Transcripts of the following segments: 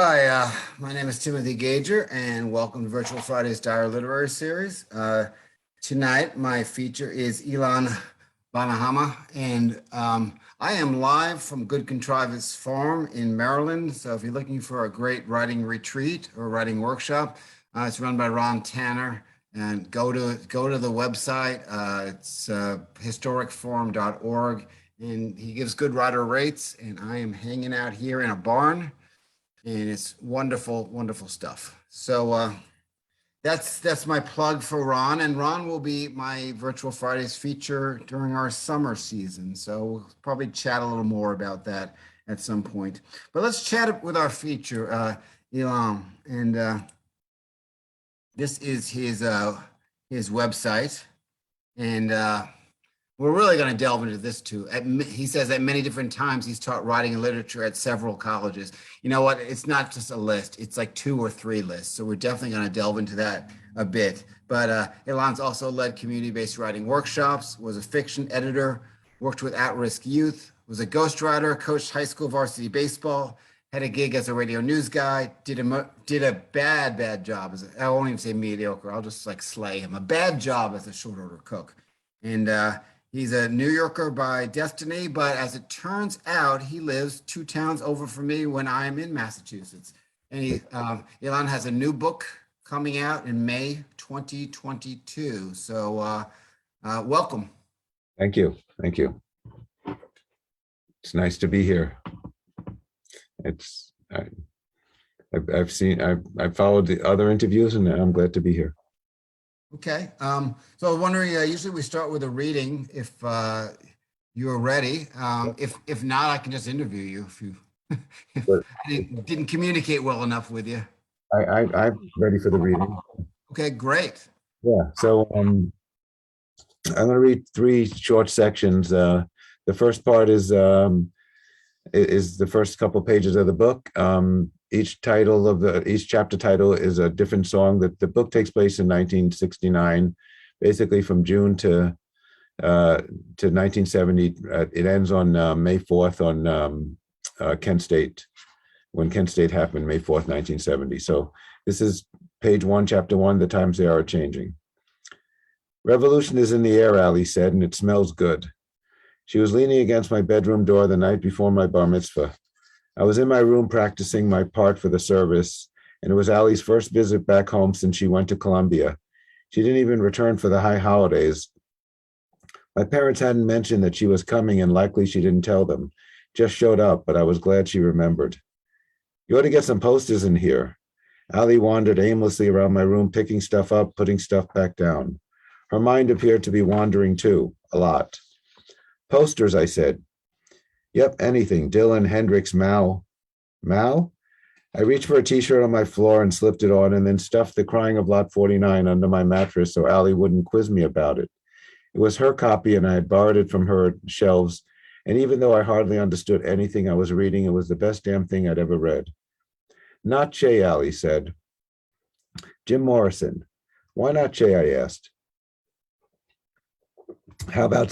Hi, my name is Timothy Gager, and welcome to Virtual Friday's Dire Literary Series. Tonight, my feature is Elan, Barnehama, and I am live from Good Contrivance Farm in Maryland. So if you're looking for a great writing retreat or writing workshop, it's run by Ron Tanner. And go to the website. It's historicforum.org, and he gives good writer rates. And I am hanging out here in a barn, and it's wonderful, wonderful stuff. So that's my plug for Ron, and Ron will be my Virtual Fridays feature during our summer season. So we'll probably chat a little more about that at some point. But let's chat with our feature, Elan, and this is his website, and we're really going to delve into this too. He says at many different times he's taught writing and literature at several colleges. You know what? It's not just a list. It's like 2 or 3 lists. So we're definitely going to delve into that a bit. But Elan's also led community-based writing workshops, was a fiction editor, worked with at-risk youth, was a ghostwriter, coached high school varsity baseball, had a gig as a radio news guy, did a bad job. I won't even say mediocre. I'll just like slay him. A bad job as a short order cook. And he's a New Yorker by destiny, but as it turns out, he lives 2 towns over from me when I'm in Massachusetts. And Elan has a new book coming out in May 2022. So welcome. Thank you. Thank you. It's nice to be here. I've followed the other interviews, and I'm glad to be here. Okay. So I was wondering, usually we start with a reading if you're ready. If not, I can just interview you if you if I didn't communicate well enough with you. I'm ready for the reading. Okay, great. Yeah. So I'm going to read 3 short sections. The first part is the first couple pages of the book. Each chapter title is a different song. That the book takes place in 1969, basically from June to 1970. It ends on May 4th on Kent State, when Kent State happened, May 4th, 1970. So this is page 1, chapter 1. The times they are changing. Revolution is in the air, Ali said, and it smells good. She was leaning against my bedroom door the night before my bar mitzvah. I was in my room practicing my part for the service, and it was Allie's first visit back home since she went to Columbia. She didn't even return for the high holidays. My parents hadn't mentioned that she was coming, and likely she didn't tell them. Just showed up, but I was glad she remembered. You ought to get some posters in here. Allie wandered aimlessly around my room, picking stuff up, putting stuff back down. Her mind appeared to be wandering too, a lot. Posters, I said. Yep, anything. Dylan, Hendrix, Mao. Mao? I reached for a t-shirt on my floor and slipped it on, and then stuffed The Crying of Lot 49 under my mattress so Allie wouldn't quiz me about it. It was her copy, and I had borrowed it from her shelves, and even though I hardly understood anything I was reading, it was the best damn thing I'd ever read. Not Che, Allie said. Jim Morrison. Why not Che, I asked. How about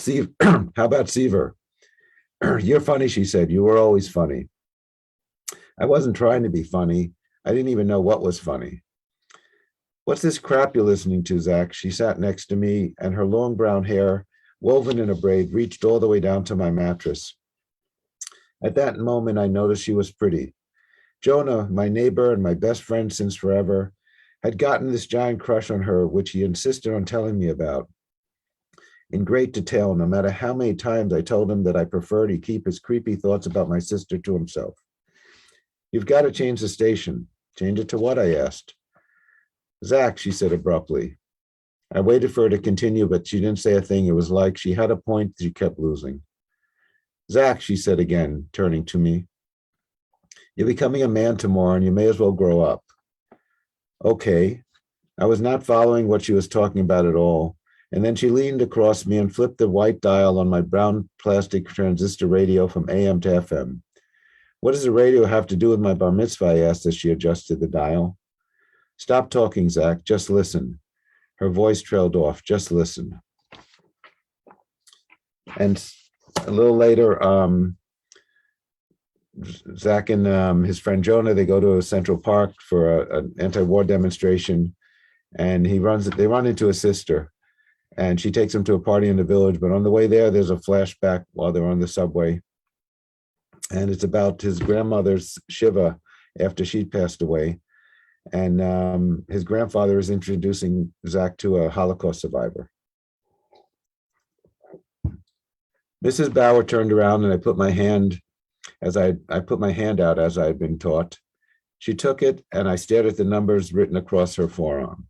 Seaver? You're funny, she said. You were always funny. I wasn't trying to be funny. I didn't even know what was funny. What's this crap you're listening to, Zach? She sat next to me, and her long brown hair, woven in a braid, reached all the way down to my mattress. At that moment, I noticed she was pretty. Jonah, my neighbor and my best friend since forever, had gotten this giant crush on her, which he insisted on telling me about. In great detail, no matter how many times I told him that I preferred he keep his creepy thoughts about my sister to himself. You've got to change the station. Change it to what? I asked. Zach, she said abruptly. I waited for her to continue, but she didn't say a thing. It was like she had a point she kept losing. Zach, she said again, turning to me. You're becoming a man tomorrow, and you may as well grow up. Okay. I was not following what she was talking about at all. And then she leaned across me and flipped the white dial on my brown plastic transistor radio from AM to FM. What does the radio have to do with my bar mitzvah? I asked as she adjusted the dial. Stop talking, Zach. Just listen. Her voice trailed off. Just listen. And a little later, Zach and his friend Jonah, they go to a Central Park for an anti-war demonstration, and they run into his sister, and she takes him to a party in the village. But on the way there, there's a flashback while they're on the subway, and it's about his grandmother's Shiva after she'd passed away. And his grandfather is introducing Zach to a Holocaust survivor. Mrs. Bauer turned around, and I put my hand out as I had been taught. She took it, and I stared at the numbers written across her forearm.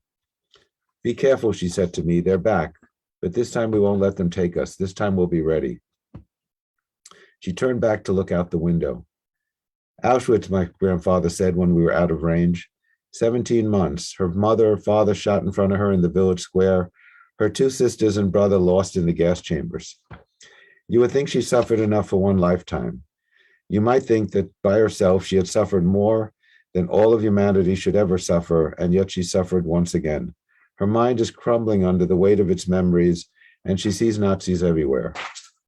"Be careful," she said to me. "They're back, but this time we won't let them take us. This time we'll be ready." She turned back to look out the window. "Auschwitz," my grandfather said when we were out of range. 17 months. Her mother, father shot in front of her in the village square. Her 2 sisters and brother lost in the gas chambers. You would think she suffered enough for one lifetime. You might think that by herself she had suffered more than all of humanity should ever suffer, and yet she suffered once again. Her mind is crumbling under the weight of its memories, and she sees Nazis everywhere.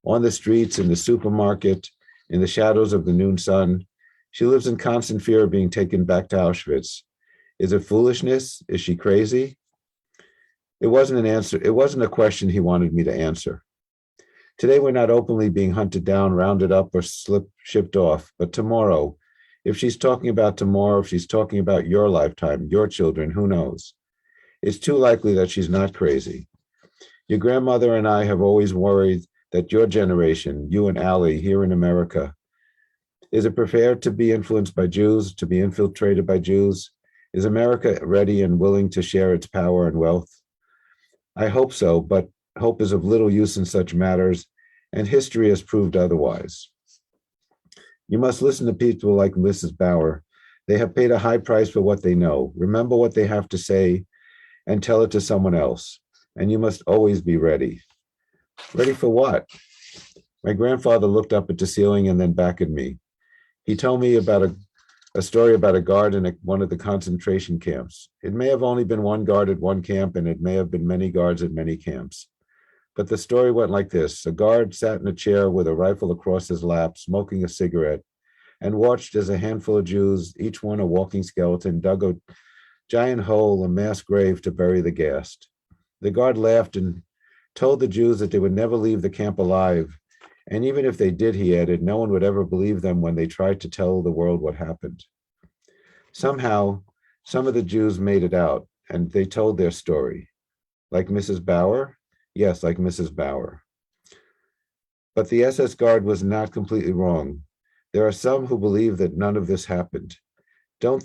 On the streets, in the supermarket, in the shadows of the noon sun. She lives in constant fear of being taken back to Auschwitz. Is it foolishness? Is she crazy? It wasn't an answer. It wasn't a question he wanted me to answer. Today, we're not openly being hunted down, rounded up, or shipped off. But tomorrow, if she's talking about tomorrow, if she's talking about your lifetime, your children, who knows? It's too likely that she's not crazy. Your grandmother and I have always worried that your generation, you and Allie here in America, is it prepared to be influenced by Jews, to be infiltrated by Jews? Is America ready and willing to share its power and wealth? I hope so, but hope is of little use in such matters, and history has proved otherwise. You must listen to people like Mrs. Bauer. They have paid a high price for what they know. Remember what they have to say and tell it to someone else. And you must always be ready. Ready for what? My grandfather looked up at the ceiling and then back at me. He told me about a story about a guard in one of the concentration camps. It may have only been one guard at one camp, and it may have been many guards at many camps. But the story went like this. A guard sat in a chair with a rifle across his lap, smoking a cigarette, and watched as a handful of Jews, each one a walking skeleton, dug a giant hole, a mass grave to bury the gassed. The guard laughed and told the Jews that they would never leave the camp alive. And even if they did, he added, no one would ever believe them when they tried to tell the world what happened. Somehow, some of the Jews made it out, and they told their story. Like Mrs. Bauer? Yes, like Mrs. Bauer. But the SS guard was not completely wrong. There are some who believe that none of this happened. Do not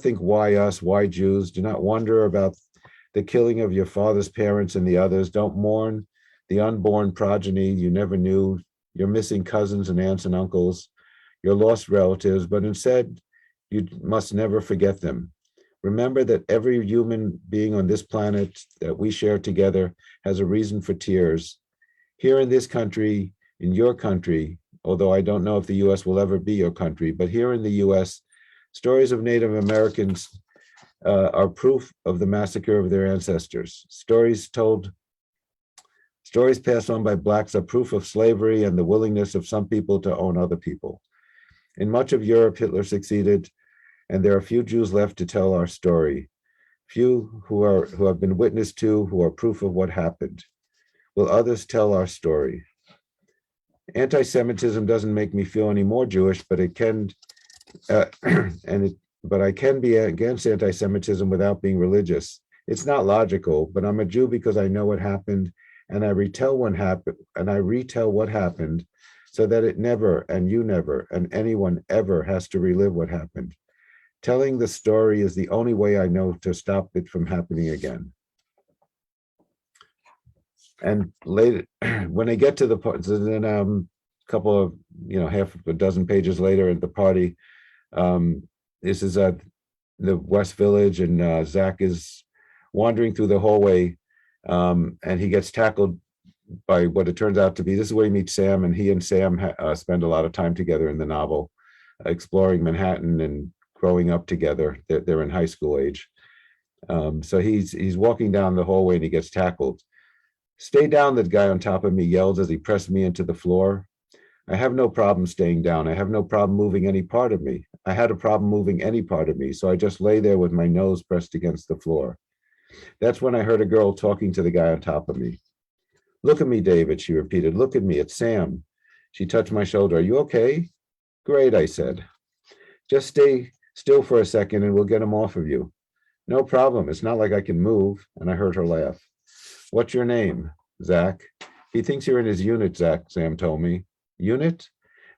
think why us, why Jews. Do not wonder about the killing of your father's parents and the others. Don't mourn the unborn progeny you never knew, your missing cousins and aunts and uncles, your lost relatives, but instead, you must never forget them. Remember that every human being on this planet that we share together has a reason for tears. Here in this country, in your country, although I don't know if the US will ever be your country, but here in the US, stories of Native Americans are proof of the massacre of their ancestors. Stories passed on by Blacks are proof of slavery and the willingness of some people to own other people. In much of Europe, Hitler succeeded, and there are few Jews left to tell our story. Few who have been witnessed to, who are proof of what happened. Will others tell our story? Anti-Semitism doesn't make me feel any more Jewish, but it can, but I can be against anti-Semitism without being religious. It's not logical, but I'm a Jew because I know what happened, and I retell what happened, so that it never, and you never, and anyone ever has to relive what happened. Telling the story is the only way I know to stop it from happening again. And later, when I get to the part, then a couple of, half a dozen pages later at the party, this is the West Village, and Zach is wandering through the hallway, and he gets tackled by what it turns out to be. This is where he meets Sam, and he and Sam spend a lot of time together in the novel, exploring Manhattan and growing up together. They're in high school age. So he's walking down the hallway and he gets tackled. Stay down, the guy on top of me yells as he pressed me into the floor. I have no problem staying down. I have no problem moving any part of me. I had a problem moving any part of me, so I just lay there with my nose pressed against the floor. That's when I heard a girl talking to the guy on top of me. Look at me, David, she repeated. Look at me, it's Sam. She touched my shoulder. Are you okay? Great, I said. Just stay still for a second and we'll get him off of you. No problem. It's not like I can move. And I heard her laugh. What's your name? Zach. He thinks you're in his unit, Zach, Sam told me. Unit?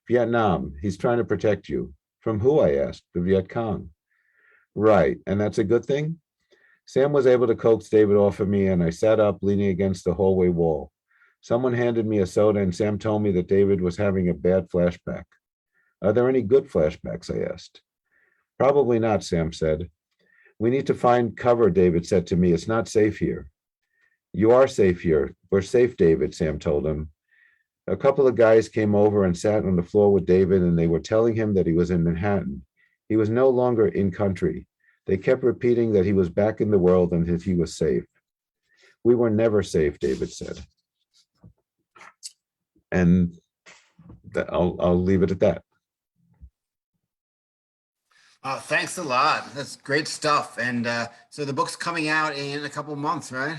Vietnam. He's trying to protect you. From who? I asked. The Viet Cong. Right. And that's a good thing? Sam was able to coax David off of me, and I sat up, leaning against the hallway wall. Someone handed me a soda, and Sam told me that David was having a bad flashback. Are there any good flashbacks? I asked. Probably not, Sam said. We need to find cover, David said to me. It's not safe here. You are safe here. We're safe, David, Sam told him. A couple of guys came over and sat on the floor with David, and they were telling him that he was in Manhattan. He was no longer in country. They kept repeating that he was back in the world and that he was safe. We were never safe, David said. And I'll leave it at that. Thanks a lot. That's great stuff. And so the book's coming out in a couple months, right?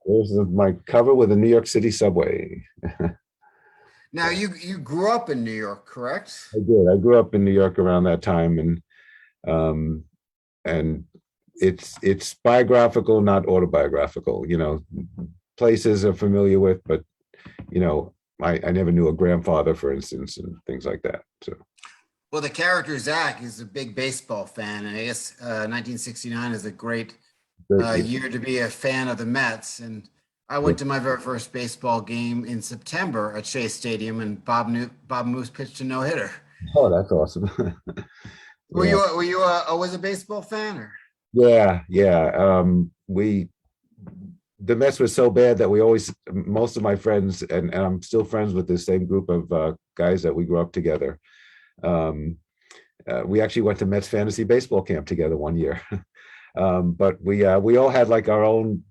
There's my cover with the New York City subway. Now you grew up in New York, correct? I did. I grew up in New York around that time, and it's biographical, not autobiographical. You know, places I'm familiar with, but you know, I never knew a grandfather, for instance, and things like that. So. Well, the character Zach is a big baseball fan, and I guess 1969 is a great year to be a fan of the Mets. And I went to my very first baseball game in September at Shea Stadium, and Bob Moose pitched a no-hitter. Oh, that's awesome. Were you always a baseball fan, or? Yeah. The Mets was so bad that most of my friends, and I'm still friends with the same group of guys that we grew up together. We actually went to Mets fantasy baseball camp together one year. But we all had like our own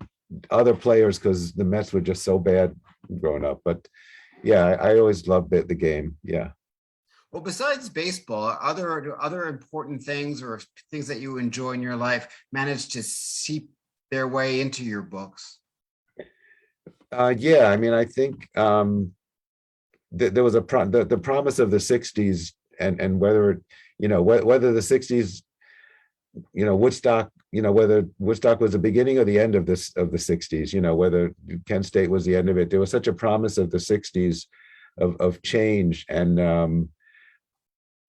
other players because the Mets were just so bad growing up. But yeah, I always loved the game. Yeah. Well, besides baseball, other important things or things that you enjoy in your life manage to seep their way into your books? Yeah, I mean, I think there was the promise of the 60s and whether, whether the 60s, Woodstock, whether Woodstock was the beginning or the end of the 60s, whether Kent State was the end of it. There was such a promise of the 60s of change. And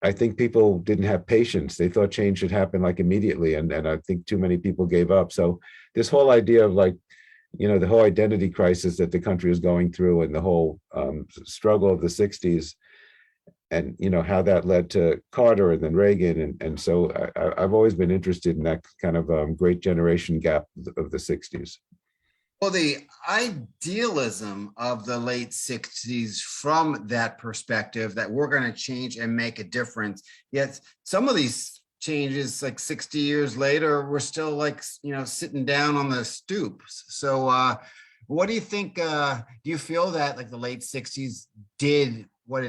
I think people didn't have patience. They thought change should happen like immediately. And I think too many people gave up. So this whole idea of like, the whole identity crisis that the country is going through and the whole struggle of the 60s and, how that led to Carter and then Reagan. And so I've always been interested in that kind of great generation gap of the 60s. Well, the idealism of the late 60s from that perspective that we're going to change and make a difference. Yet some of these changes, like 60 years later, we're still like, sitting down on the stoops. So what do you think? Do you feel that like the late 60s did what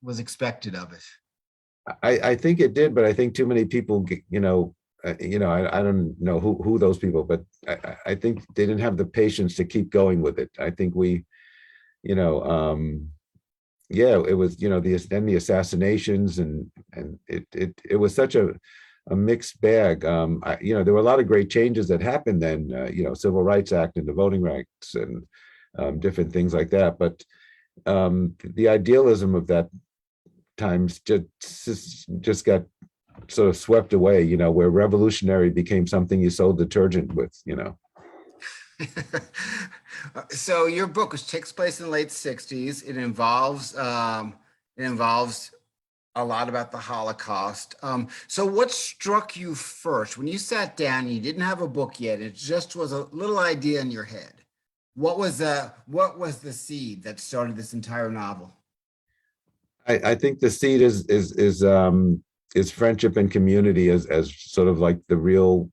was expected of it? I think it did, but I think too many people, I don't know who those people, but I think they didn't have the patience to keep going with it. I think we, it was, the assassinations and it was such a mixed bag. There were a lot of great changes that happened then, Civil Rights Act and the Voting Rights and different things like that. But the idealism of that times just got sort of swept away, where revolutionary became something you sold detergent with, So your book, which takes place in the late 60s, it involves a lot about the Holocaust. So what struck you first when you sat down and you didn't have a book yet? It just was a little idea in your head. What was the seed that started this entire novel? I think the seed is friendship and community as sort of like the real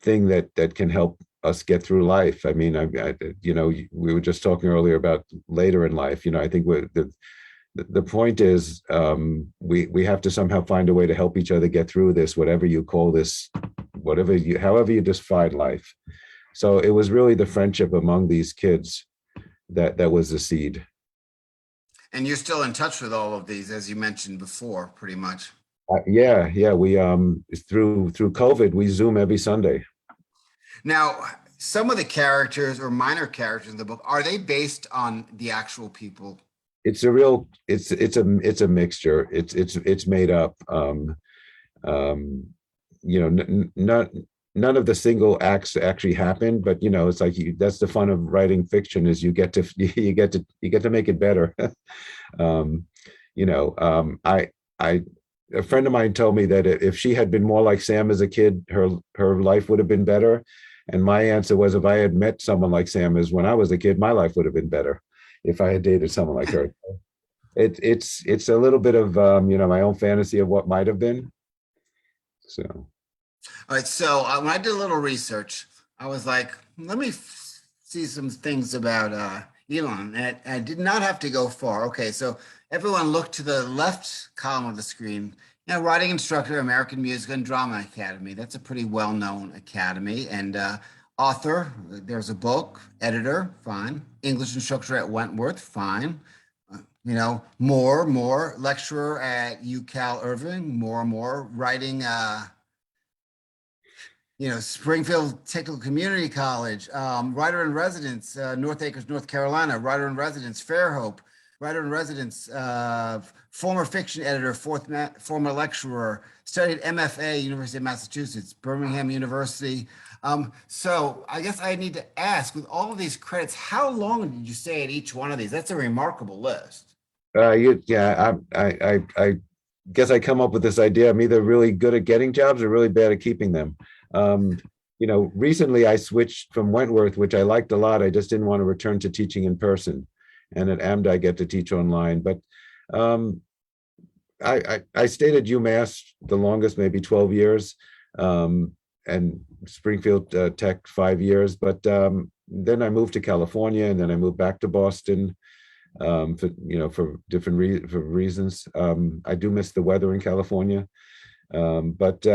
thing that can help us get through life. I mean, we were just talking earlier about later in life. I think the point is, we have to somehow find a way to help each other get through this, whatever you call this, however you define life. So it was really the friendship among these kids that was the seed. And you're still in touch with all of these, as you mentioned before, pretty much. Yeah. We through COVID, we Zoom every Sunday. Now, some of the characters or minor characters in the book, are they based on the actual people? It's a mixture. It's made up. None of the single acts actually happened, but it's like that's the fun of writing fiction, is you get to make it better. I a friend of mine told me that if she had been more like Sam as a kid, her life would have been better. And my answer was, if I had met someone like Sam as when I was a kid, my life would have been better if I had dated someone like her. It's a little bit of my own fantasy of what might have been. So. All right. So when I did a little research, I was like, let me see some things about Elan. And I did not have to go far. Okay. So everyone look to the left column of the screen. Writing instructor, American Music and Drama Academy. That's a pretty well-known academy. And author, there's a book. Editor, fine. English instructor at Wentworth, fine. More lecturer at UCal Irving, more writing. Springfield Technical Community College, writer in residence, North Acres, North Carolina, writer in residence, Fairhope, writer in residence, former fiction editor, former lecturer, studied MFA, University of Massachusetts, Birmingham University. So I guess I need to ask, with all of these credits, how long did you stay at each one of these? That's a remarkable list. I guess I come up with this idea. I'm either really good at getting jobs or really bad at keeping them. Recently I switched from Wentworth, which I liked a lot. I just didn't want to return to teaching in person. And at AMD, I get to teach online. But I stayed at UMass the longest, maybe 12 years, and Springfield Tech 5 years. But then I moved to California, and then I moved back to Boston for different reasons. I do miss the weather in California, but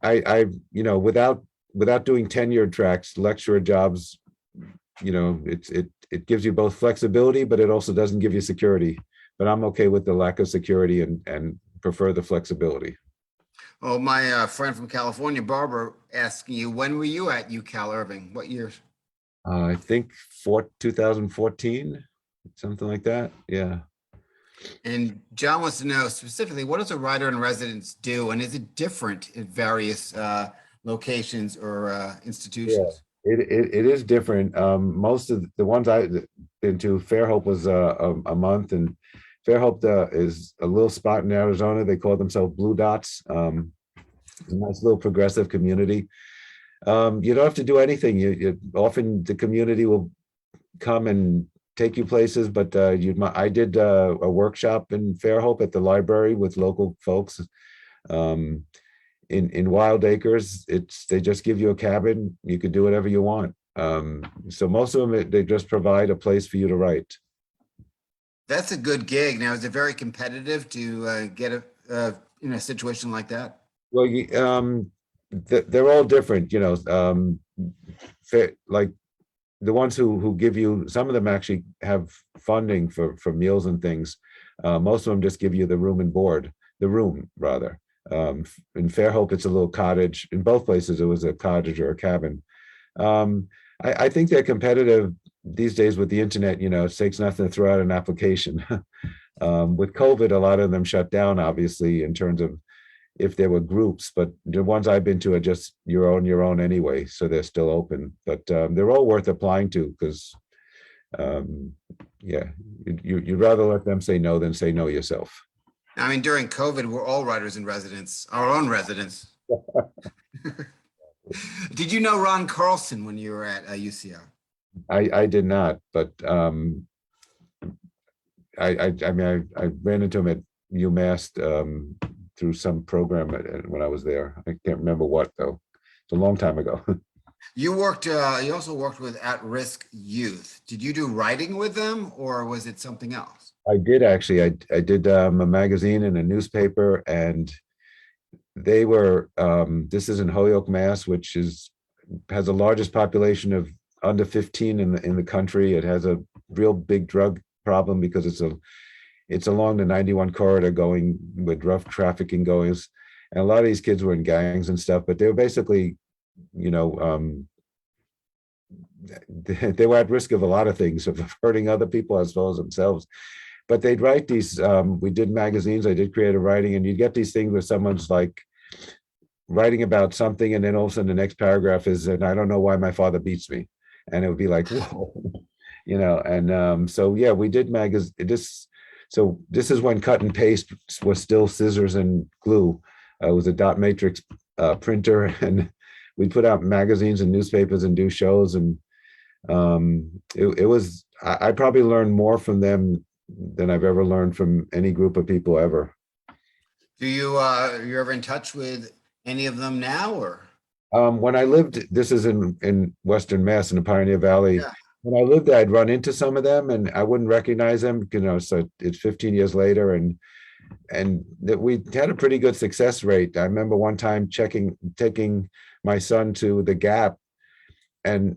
I without doing tenured tracks, lecturer jobs, it gives you both flexibility, but it also doesn't give you security. But I'm okay with the lack of security and prefer the flexibility. Oh, my friend from California, Barbara, asking you, when were you at UCal Irving? What years? I think 2014, something like that. Yeah. And John wants to know specifically, what does a writer in residence do? And is it different at various locations or institutions? Yeah, it is different. Most of the ones I've been to, Fairhope was a month, and Fairhope is a little spot in Arizona. They call themselves Blue Dots. A nice little progressive community. You don't have to do anything. You often the community will come and take you places, but I did a workshop in Fairhope at the library with local folks. In Wild Acres, they just give you a cabin. You could do whatever you want. So most of them, they just provide a place for you to write. That's a good gig. Now, is it very competitive to get in a situation like that? Well, they're all different, like the ones who give you, some of them actually have funding for meals and things. Most of them just give you the room rather. In Fairhope, it's a little cottage. In both places, it was a cottage or a cabin. I think they're competitive these days with the internet. It takes nothing to throw out an application. With COVID, a lot of them shut down, obviously, in terms of if there were groups, but the ones I've been to are just your own anyway, so they're still open. But they're all worth applying to, because you'd rather let them say no than say no yourself. I mean, during COVID, we're all writers in residence, our own residence. Did you know Ron Carlson when you were at UCL? I did not, but I ran into him at UMass through some program when I was there. I can't remember what though. It's a long time ago. You also worked with at-risk youth. Did you do writing with them or was it something else? I did actually. I did a magazine and a newspaper, and they were. This is in Holyoke, Mass, which has the largest population of under 15 in the country. It has a real big drug problem because it's along the 91 corridor going with rough trafficking goings, and a lot of these kids were in gangs and stuff. But they were basically, you know, they were at risk of a lot of things, of hurting other people as well as themselves. But they'd write these. We did magazines. I did creative writing, and you'd get these things where someone's like writing about something, and then all of a sudden the next paragraph is, and I don't know why my father beats me, and it would be like, whoa, you know. And so yeah, we did this. So this is when cut and paste was still scissors and glue. It was a dot matrix printer, and we put out magazines and newspapers and do shows. And it was, I probably learned more from them than I've ever learned from any group of people ever. Do you you're ever in touch with any of them now or? When I lived, this is in Western Mass in the Pioneer Valley. Yeah. When I lived there, I'd run into some of them and I wouldn't recognize them, you know, so it's 15 years later, and that we had a pretty good success rate. I remember one time taking my son to the Gap, and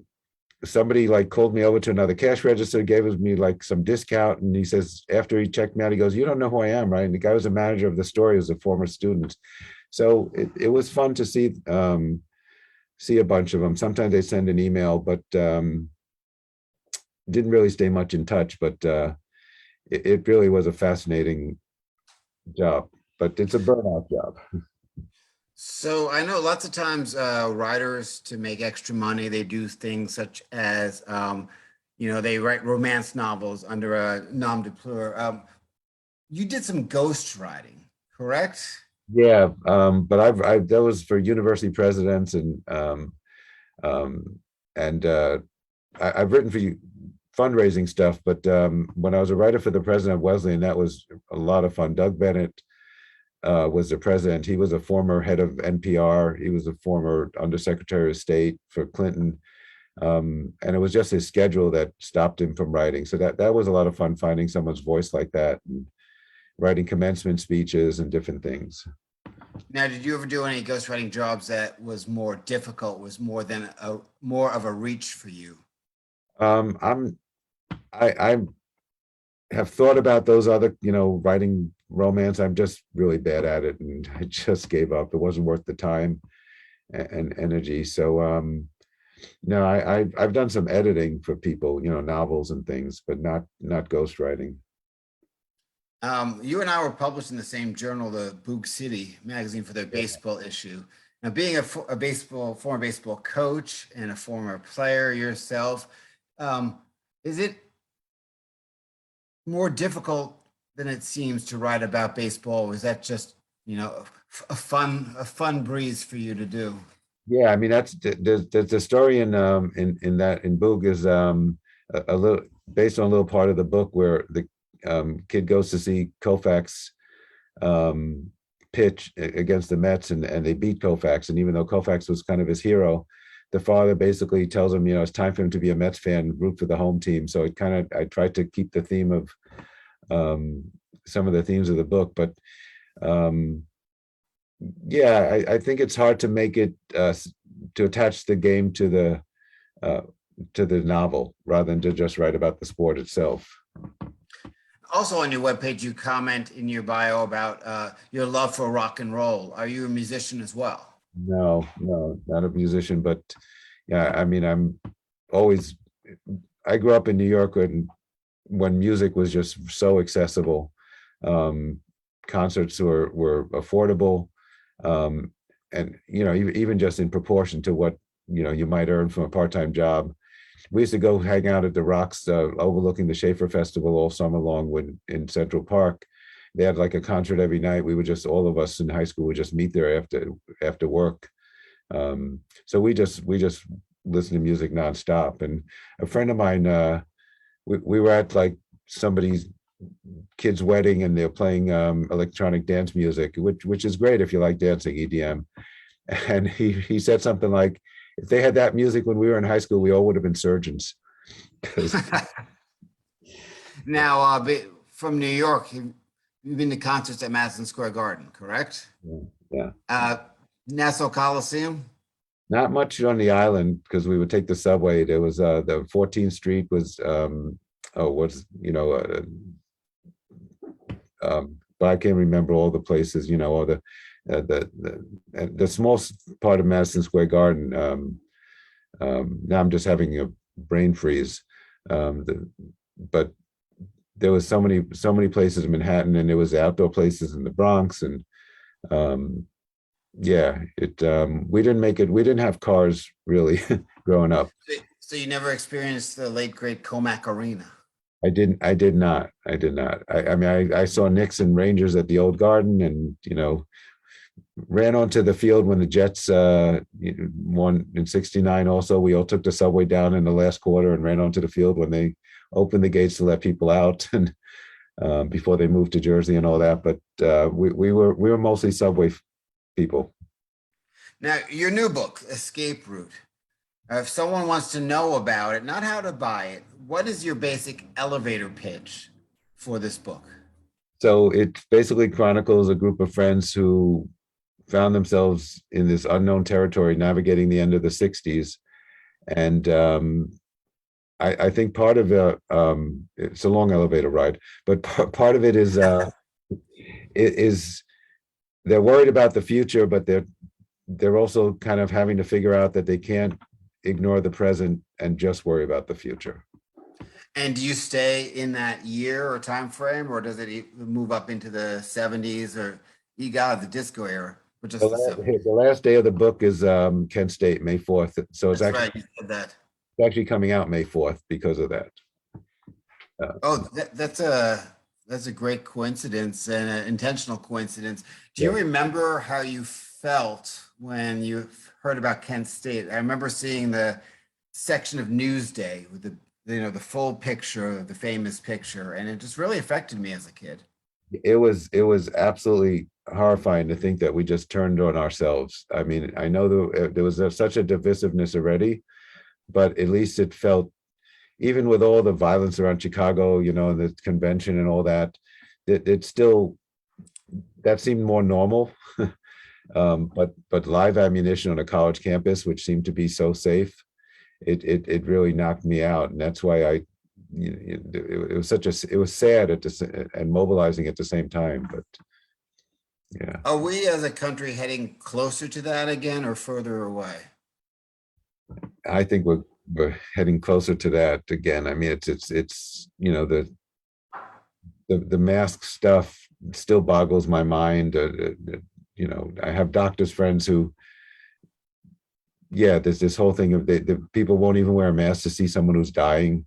somebody like called me over to another cash register, gave me like some discount, and he says, after he checked me out, he goes, "You don't know who I am, right?" And the guy was a manager of the store, he was a former student. So it was fun to see a bunch of them. Sometimes they send an email, but didn't really stay much in touch. But it really was a fascinating job, but it's a burnout job. So I know lots of times writers, to make extra money, they do things such as they write romance novels under a nom de plume. You did some ghost writing, correct? Yeah, but I've that was for university presidents, and I've written for you fundraising stuff. But when I was a writer for the president of Wesleyan, that was a lot of fun. Doug Bennett was the president. He was a former head of NPR. He was a former undersecretary of state for Clinton. And it was just his schedule that stopped him from writing. So that was a lot of fun, finding someone's voice like that and writing commencement speeches and different things. Now, did you ever do any ghostwriting jobs that was more difficult, was more of a reach for you? I have thought about those other, writing romance. I'm just really bad at it, and I just gave up. It wasn't worth the time and energy. So no, I've done some editing for people, novels and things, but not ghostwriting. You and I were published in the same journal, the Boog City magazine, for their baseball issue. Now, being a former baseball coach and a former player yourself, is it more difficult than it seems to write about baseball? Or is that just, a fun breeze for you to do? Yeah, I mean that's the story in Boog is a little based on a little part of the book where the kid goes to see Koufax pitch against the Mets, and they beat Koufax, and even though Koufax was kind of his hero, the father basically tells him, it's time for him to be a Mets fan, root for the home team. So I tried to keep the theme of some of the themes of the book, but yeah, I think it's hard to make it to attach the game to the novel rather than to just write about the sport itself. Also on your webpage, you comment in your bio about your love for rock and roll. Are you a musician as well? No, not a musician, but yeah, I mean, I grew up in New York when music was just so accessible. Concerts were affordable. And, even just in proportion to what, you might earn from a part-time job. We used to go hang out at the Rocks overlooking the Schaefer Festival all summer long in Central Park. They had like a concert every night. We would just, all of us in high school would just meet there after work. So we just listened to music nonstop. And a friend of mine, we were at like somebody's kid's wedding, and they're playing electronic dance music, which is great if you like dancing, EDM. And he said something like, if they had that music when we were in high school, we all would have been surgeons. 'Cause Now, from New York, you've been to concerts at Madison Square Garden, correct? yeah, Uh, Nassau Coliseum. not much on the island because we would take the subway. There was the 14th Street was but I can't remember all the places, or the small part of Madison Square Garden. Now I'm just having a brain freeze. But there was so many places in Manhattan, and there was outdoor places in the Bronx, and yeah, we didn't make it. We didn't have cars really growing up. So you never experienced the late great Comac Arena. I did not. I mean, I saw Knicks and Rangers at the old Garden, and ran onto the field when the Jets won in '69. Also, we all took the subway down in the last quarter and ran onto the field when they opened the gates to let people out, and before they moved to Jersey and all that. But we were mostly subway people. Now, your new book, Escape Route. If someone wants to know about it, not how to buy it, what is your basic elevator pitch for this book? So it basically chronicles a group of friends who found themselves in this unknown territory, navigating the end of the '60s. And I think part of it's a long elevator ride, but part of it is they're worried about the future, but they're also kind of having to figure out that they can't ignore the present and just worry about the future. And do you stay in that year or time frame, or does it move up into the '70s or the disco era, or just the '70s? The last day of the book is Kent State, May 4th. So it's That's actually right. You said that. it's actually coming out May 4th because of that. Oh, that's a great coincidence and an intentional coincidence. Do you Yeah. remember how you felt when you heard about Kent State? I remember seeing the section of Newsday with the full picture, the famous picture, and it just really affected me as a kid. It was absolutely horrifying to think that we just turned on ourselves. I mean, I know there was such a divisiveness already, but at least it felt, even with all the violence around Chicago, and the convention and all that, it still, that seemed more normal. But live ammunition on a college campus, which seemed to be so safe, it really knocked me out, and that's why it was it was sad and mobilizing at the same time. But yeah, Are we as a country heading closer to that again or further away? I think we're heading closer to that again. I mean, it's the mask stuff still boggles my mind. I have doctors friends who, yeah, there's this whole thing of the people won't even wear a mask to see someone who's dying,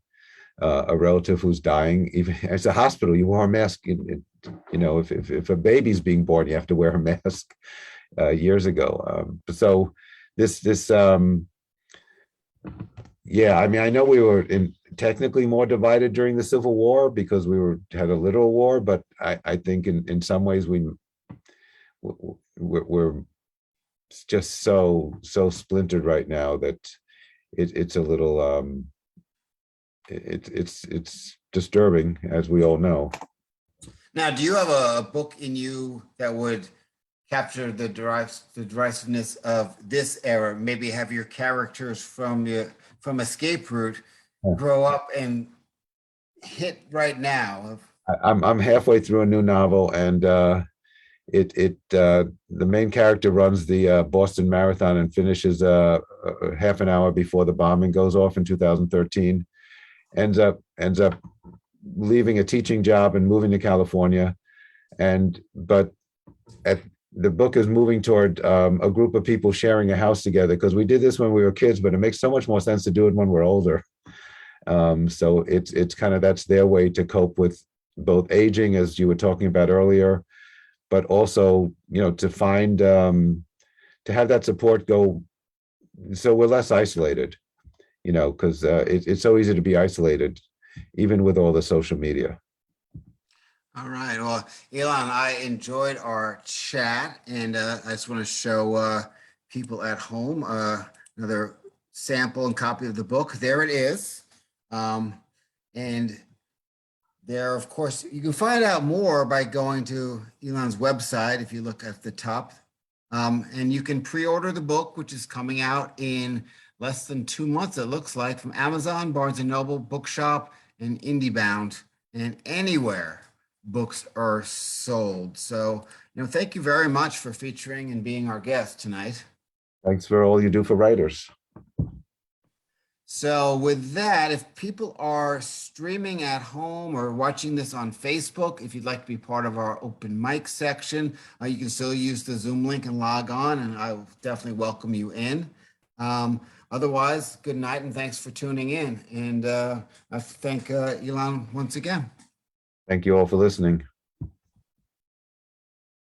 a relative who's dying. Even as a hospital, you wear a mask. If a baby's being born, you have to wear a mask. Years ago, so this yeah, I mean, I know we were technically more divided during the Civil War because had a literal war, but I think in some ways we're just so splintered right now that it's a little it's disturbing, as we all know. Now, do you have a book in you that would capture the derisiveness of this era? Maybe have your characters from Escape Route grow up and hit right now. I'm halfway through a new novel, and the main character runs the Boston Marathon and finishes half an hour before the bombing goes off in 2013. Ends up leaving a teaching job and moving to California, but the book is moving toward a group of people sharing a house together, because we did this when we were kids, but it makes so much more sense to do it when we're older. So it's kind of, that's their way to cope with both aging, as you were talking about earlier, but also, to find, to have that support go, so we're less isolated, because it's so easy to be isolated, even with all the social media. All right. Well, Elan, I enjoyed our chat, and I just want to show people at home another sample and copy of the book. There it is. And there, of course, you can find out more by going to Elan's website if you look at the top. And you can pre-order the book, which is coming out in less than 2 months, it looks like, from Amazon, Barnes & Noble, Bookshop, and IndieBound, and anywhere books are sold. So, thank you very much for featuring and being our guest tonight. Thanks for all you do for writers. So with that, if people are streaming at home or watching this on Facebook, if you'd like to be part of our open mic section, you can still use the Zoom link and log on, and I will definitely welcome you in. Otherwise, good night and thanks for tuning in. And I thank Elan once again. Thank you all for listening.